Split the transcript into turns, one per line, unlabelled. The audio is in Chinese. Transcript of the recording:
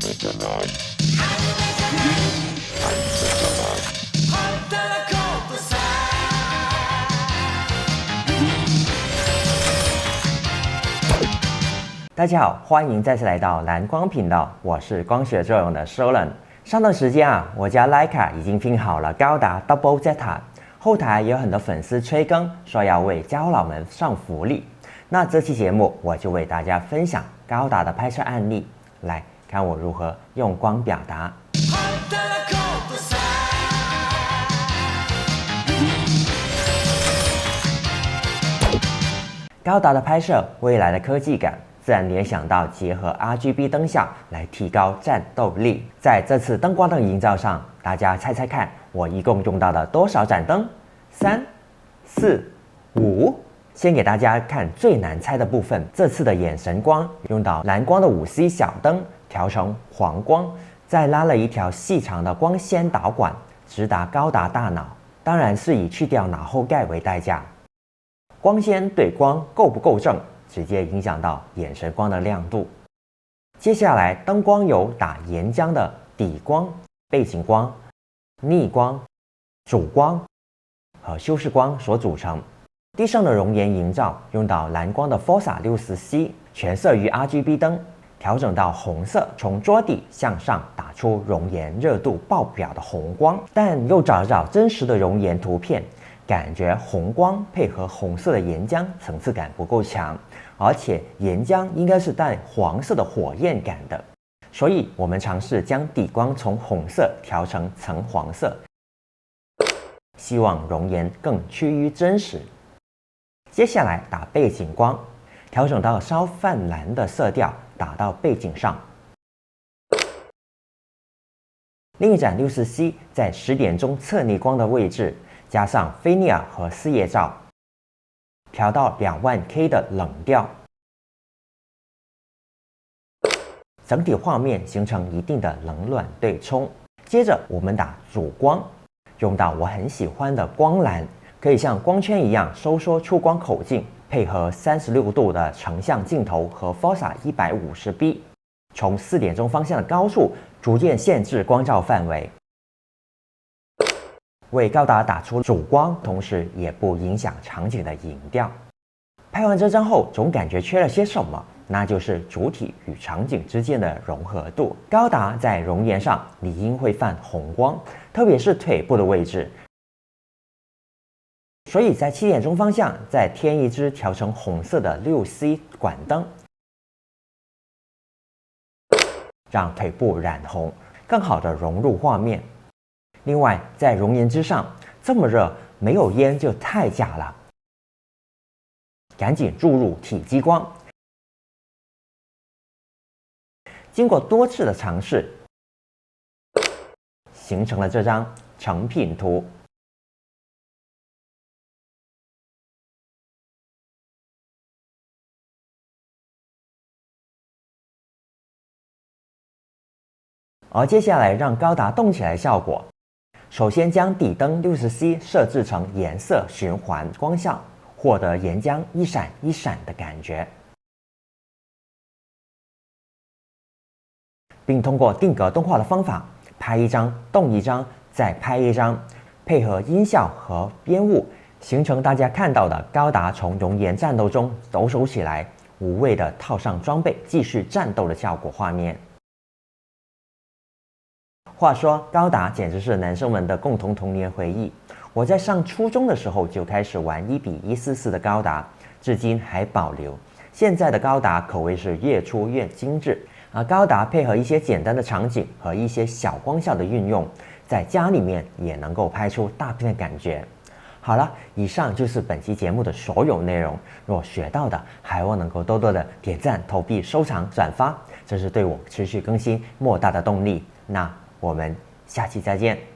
大家好，欢迎再次来到蓝光频道，我是光学作用的 Solan。上段时间我家 Leica 已经拼好了高达 Double Zeta， 后台也有很多粉丝催更，说要为胶佬们上福利。那这期节目我就为大家分享高达的拍摄案例，来看我如何用光表达。高达的拍摄，未来的科技感，自然联想到结合 RGB 灯效来提高战斗力。在这次灯光的营造上，大家猜猜看，我一共用到了多少盏灯？3、4、5。先给大家看最难猜的部分，这次的眼神光用到蓝光的5C 小灯，调成黄光，再拉了一条细长的光纤导管，直达高达大脑，当然是以去掉脑后盖为代价。光纤对光够不够正，直接影响到眼神光的亮度。接下来灯光由打岩浆的底光、背景光、逆光、主光和修饰光所组成。地上的熔岩营造用到蓝光的 Forza 60C， 全色于 RGB 灯，调整到红色，从桌底向上打出熔岩热度爆表的红光，但又找真实的熔岩图片，感觉红光配合红色的岩浆层次感不够强，而且岩浆应该是带黄色的火焰感的，所以我们尝试将底光从红色调成橙黄色，希望熔岩更趋于真实。接下来打背景光，调整到稍泛蓝的色调，打到背景上。另一盏 60C 在10点钟侧逆光的位置，加上菲涅尔和四叶罩，调到20000K 的冷调，整体画面形成一定的冷暖对冲。接着我们打主光，用到我很喜欢的光蓝，可以像光圈一样收缩出光口径，配合36度的成像镜头和 Forza 150B， 从4点钟方向的高处逐渐限制光照范围，为高达打出主光，同时也不影响场景的影调。拍完这张后，总感觉缺了些什么，那就是主体与场景之间的融合度。高达在熔岩上理应会泛红光，特别是腿部的位置，所以在7点钟方向再添一支调成红色的 6C 管灯，让腿部染红，更好的融入画面。另外，在熔岩之上这么热，没有烟就太假了，赶紧注入体积光。经过多次的尝试，形成了这张成品图。而接下来让高达动起来的效果，首先将底灯 60C 设置成颜色循环光效，获得岩浆一闪一闪的感觉，并通过定格动画的方法，拍一张动一张，再拍一张，配合音效和烟雾，形成大家看到的高达从熔岩战斗中抖擞起来，无畏的套上装备继续战斗的效果画面。话说高达简直是男生们的共同童年回忆，我在上初中的时候就开始玩1:144的高达，至今还保留。现在的高达可谓是越出越精致，而高达配合一些简单的场景和一些小光效的运用，在家里面也能够拍出大片的感觉。好了，以上就是本期节目的所有内容。若学到的，还望能够多多的点赞、投币、收藏、转发，这是对我持续更新莫大的动力。那我们下期再见。